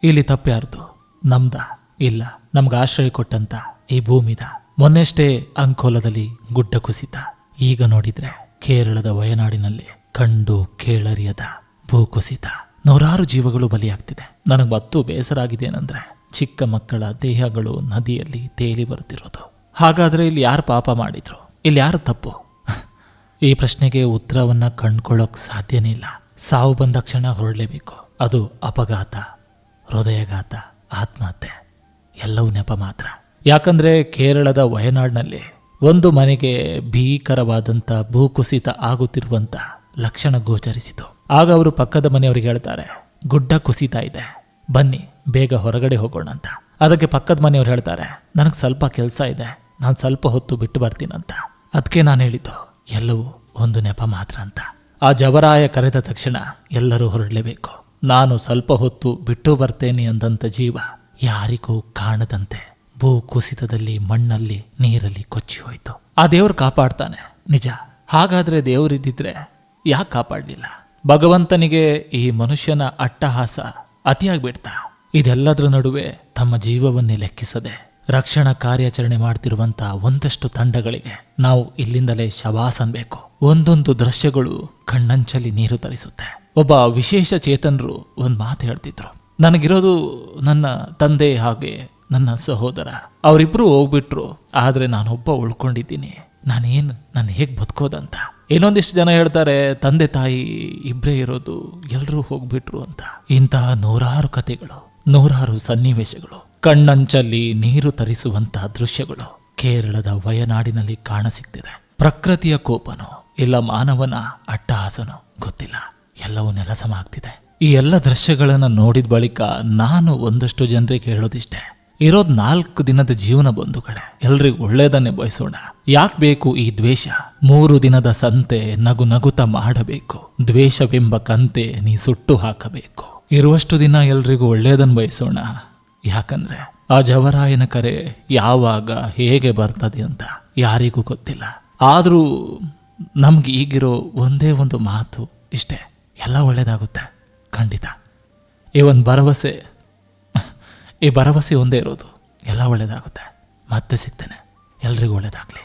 ಇಲ್ಲಿ ತಪ್ಪ್ಯಾರ್ದು? ನಮ್ದ? ಇಲ್ಲ, ನಮ್ಗೆ ಆಶ್ರಯ ಕೊಟ್ಟಂತ ಈ ಭೂಮಿದ. ಮೊನ್ನೆಷ್ಟೇ ಅಂಕೋಲದಲ್ಲಿ ಗುಡ್ಡ ಕುಸಿತ, ಈಗ ನೋಡಿದ್ರೆ ಕೇರಳದ ವಯನಾಡಿನಲ್ಲಿ ಕಂಡು ಕೇಳರಿಯದ ಭೂಕುಸಿತ. ನೂರಾರು ಜೀವಗಳು ಬಲಿಯಾಗ್ತಿದೆ. ನನಗೆ ಮತ್ತೂ ಬೇಸರ ಆಗಿದೆ ಏನಂದ್ರೆ, ಚಿಕ್ಕ ಮಕ್ಕಳ ದೇಹಗಳು ನದಿಯಲ್ಲಿ ತೇಲಿ ಬರುತ್ತಿರೋದು. ಹಾಗಾದ್ರೆ ಇಲ್ಲಿ ಯಾರು ಪಾಪ ಮಾಡಿದ್ರು? ಇಲ್ಲಿ ಯಾರು ತಪ್ಪು? ಈ ಪ್ರಶ್ನೆಗೆ ಉತ್ತರವನ್ನ ಕಂಡ್ಕೊಳ್ಳೋಕ್ ಸಾಧ್ಯನೇ ಇಲ್ಲ. ಸಾವು ಬಂದ ಕ್ಷಣ ಹೊರಡಲೇಬೇಕು. ಅದು ಅಪಘಾತ, ಹೃದಯಘಾತ, ಆತ್ಮಹತ್ಯೆ ಎಲ್ಲವೂ ನೆಪ ಮಾತ್ರ. ಯಾಕಂದ್ರೆ ಕೇರಳದ ವಯನಾಡಿನಲ್ಲಿ ಒಂದು ಮನೆಗೆ ಭೀಕರವಾದಂಥ ಭೂಕುಸಿತ ಆಗುತ್ತಿರುವಂತ ಲಕ್ಷಣ ಗೋಚರಿಸಿತು. ಆಗ ಅವರು ಪಕ್ಕದ ಮನೆಯವರಿಗೆ ಹೇಳ್ತಾರೆ, ಗುಡ್ಡ ಕುಸಿತಾ ಇದೆ, ಬನ್ನಿ ಬೇಗ ಹೊರಗಡೆ ಹೋಗೋಣ ಅಂತ. ಅದಕ್ಕೆ ಪಕ್ಕದ ಮನೆಯವ್ರು ಹೇಳ್ತಾರೆ, ನನಗೆ ಸ್ವಲ್ಪ ಕೆಲಸ ಇದೆ, ನಾನು ಸ್ವಲ್ಪ ಹೊತ್ತು ಬಿಟ್ಟು ಬರ್ತೀನಂತ. ಅದಕ್ಕೆ ನಾನು ಹೇಳಿದ್ದು ಎಲ್ಲವೂ ಒಂದು ನೆಪ ಮಾತ್ರ ಅಂತ. ಆ ಜವರಾಯ ಕರೆದ ತಕ್ಷಣ ಎಲ್ಲರೂ ಹೊರಡಲೇಬೇಕು. ನಾನು ಸ್ವಲ್ಪ ಹೊತ್ತು ಬಿಟ್ಟು ಬರ್ತೇನೆ ಅಂದಂತ ಜೀವ ಯಾರಿಗೂ ಕಾಣದಂತೆ ಭೂ ಕುಸಿತದಲ್ಲಿ, ಮಣ್ಣಲ್ಲಿ, ನೀರಲ್ಲಿ ಕೊಚ್ಚಿ ಹೋಯ್ತು. ಆ ದೇವ್ರು ಕಾಪಾಡ್ತಾನೆ ನಿಜ. ಹಾಗಾದ್ರೆ ದೇವರಿದ್ದಿದ್ರೆ ಯಾಕೆ ಕಾಪಾಡಲಿಲ್ಲ? ಭಗವಂತನಿಗೆ ಈ ಮನುಷ್ಯನ ಅಟ್ಟಹಾಸ ಅತಿಯಾಗ್ಬಿಡ್ತಾ? ಇದೆಲ್ಲದರ ನಡುವೆ ತಮ್ಮ ಜೀವವನ್ನೇ ಲೆಕ್ಕಿಸದೆ ರಕ್ಷಣಾ ಕಾರ್ಯಾಚರಣೆ ಮಾಡ್ತಿರುವಂತ ಒಂದಷ್ಟು ತಂಡಗಳಿಗೆ ನಾವು ಇಲ್ಲಿಂದಲೇ ಶಬಾಸ್ ಅನ್ಬೇಕು. ಒಂದೊಂದು ದೃಶ್ಯಗಳು ಕಣ್ಣಂಚಲ್ಲಿ ನೀರು ತರಿಸುತ್ತೆ. ಒಬ್ಬ ವಿಶೇಷ ಚೇತನರು ಒಂದು ಮಾತು ಹೇಳ್ತಿದ್ರು, ನನಗಿರೋದು ನನ್ನ ತಂದೆ ಹಾಗೆ ನನ್ನ ಸಹೋದರ, ಅವರಿಬ್ರು ಹೋಗ್ಬಿಟ್ರು, ಆದ್ರೆ ನಾನೊಬ್ಬ ಉಳ್ಕೊಂಡಿದ್ದೀನಿ, ನಾನು ಹೇಗೆ ಬದುಕೋದಂತ. ಇನ್ನೊಂದಿಷ್ಟು ಜನ ಹೇಳ್ತಾರೆ, ತಂದೆ ತಾಯಿ ಇಬ್ಬರೇ ಇರೋದು, ಎಲ್ಲರೂ ಹೋಗ್ಬಿಟ್ರು ಅಂತ. ಇಂತಹ ನೂರಾರು ಕಥೆಗಳು, ನೂರಾರು ಸನ್ನಿವೇಶಗಳು, ಕಣ್ಣಂಚಲ್ಲಿ ನೀರು ತರಿಸುವಂತಹ ದೃಶ್ಯಗಳು ಕೇರಳದ ವಯನಾಡಿನಲ್ಲಿ ಕಾಣಸಿಗ್ತಿದೆ. ಪ್ರಕೃತಿಯ ಕೋಪನೋ ಇಲ್ಲ ಮಾನವನ ಅಟ್ಟಹಾಸನೋ ಗೊತ್ತಿಲ್ಲ, ಎಲ್ಲವೂ ನೆಲಸಮ ಆಗ್ತಿದೆ. ಈ ಎಲ್ಲ ದೃಶ್ಯಗಳನ್ನು ನೋಡಿದ ಬಳಿಕ ನಾನು ಒಂದಷ್ಟು ಜನರಿಗೆ ಹೇಳೋದಿಷ್ಟೇ, ಇರೋದ್ 4 ದಿನದ ಜೀವನ ಬಂಧುಗಳೇ, ಎಲ್ರಿಗೂ ಒಳ್ಳೇದನ್ನೇ ಬಯಸೋಣ. ಯಾಕೆ ಬೇಕು ಈ ದ್ವೇಷ? 3 ದಿನದ ಸಂತೆ ನಗು ನಗುತ ಮಾಡಬೇಕು, ದ್ವೇಷವೆಂಬ ಕಂತೆ ನೀ ಸುಟ್ಟು ಹಾಕಬೇಕು. ಇರುವಷ್ಟು ದಿನ ಎಲ್ರಿಗೂ ಒಳ್ಳೇದನ್ನು ಬಯಸೋಣ. ಯಾಕಂದ್ರೆ ಆ ಜವರಾಯನ ಕರೆ ಯಾವಾಗ ಹೇಗೆ ಬರ್ತದೆ ಅಂತ ಯಾರಿಗೂ ಗೊತ್ತಿಲ್ಲ. ಆದರೂ ನಮ್ಗೆ ಈಗಿರೋ ಒಂದೇ ಒಂದು ಮಾತು ಇಷ್ಟೇ, ಎಲ್ಲ ಒಳ್ಳೇದಾಗುತ್ತೆ ಖಂಡಿತ. ಈ ಭರವಸೆ ಒಂದೇ ಇರೋದು, ಎಲ್ಲ ಒಳ್ಳೇದಾಗುತ್ತೆ. ಮತ್ತೆ ಸಿಗ್ತೇನೆ. ಎಲ್ರಿಗೂ ಒಳ್ಳೇದಾಗ್ಲಿ.